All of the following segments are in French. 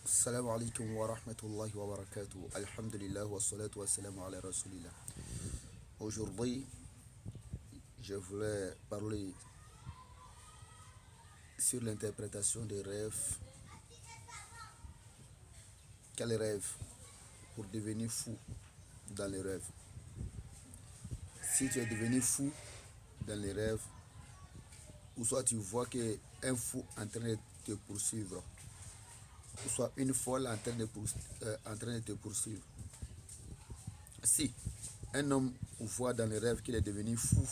Salam alaikum wa rahmatullahi wa barakatuh. Alhamdulillah wa salatu wa salam ala rasulillah. Aujourd'hui, je voulais parler sur l'interprétation des rêves. Quel rêve pour devenir fou dans les rêves? Si tu es devenu fou dans les rêves, ou soit tu vois qu'un fou en train de te poursuivre, ou soit une folle en train de te poursuivre. Si un homme voit dans les rêves qu'il est devenu fou,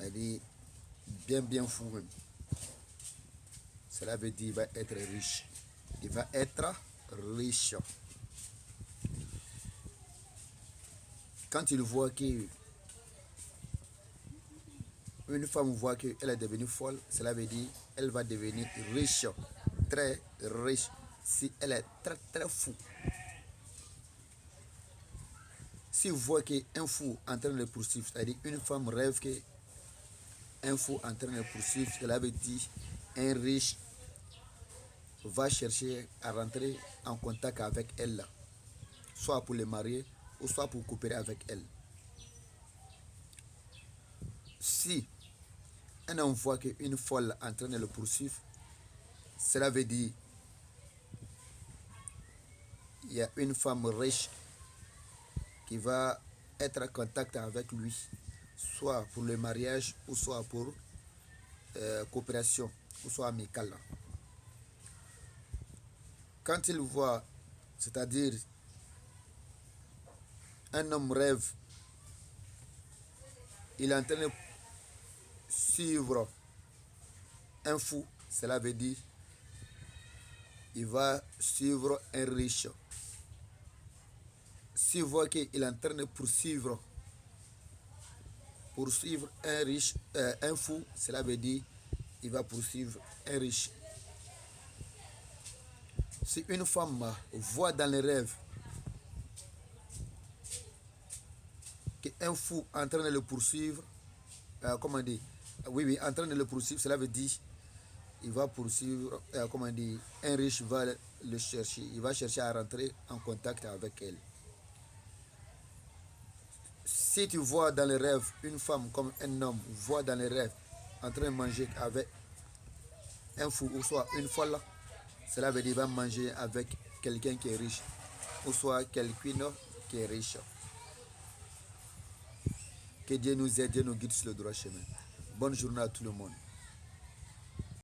il dit bien fou même, cela veut dire qu'il va être riche. Il va être riche. Quand il voit qu'une femme voit qu'elle est devenue folle, cela veut dire qu'elle va devenir riche, très riche, si elle est très fou. Si vous voyez qu'un fou en train de le poursuivre, c'est-à-dire une femme rêve qu'un fou en train de le poursuivre, cela veut dire un riche va chercher à rentrer en contact avec elle, soit pour le marier ou soit pour coopérer avec elle. Si un homme voit qu'une folle en train de le poursuivre, cela veut dire qu'il y a une femme riche qui va être en contact avec lui, soit pour le mariage ou soit pour coopération ou soit amicale. Quand il voit, c'est-à-dire un homme rêve, il est en train de suivre un fou, cela veut dire il va suivre un riche. S'il voit qu'il est en train de poursuivre un riche, un fou, cela veut dire il va poursuivre un riche. Si une femme voit dans les rêves qu'un fou est en train de le poursuivre, comment dire, oui, en train de le poursuivre, cela veut dire il va poursuivre, comment dire, un riche va le chercher, il va chercher à rentrer en contact avec elle. Si tu vois dans les rêves une femme comme un homme voit dans les rêves en train de manger avec un fou ou soit une folle, cela veut dire qu'il va manger avec quelqu'un qui est riche ou soit quelqu'un qui est riche. Que Dieu nous aide, Dieu nous guide sur le droit chemin. Bonne journée à tout le monde.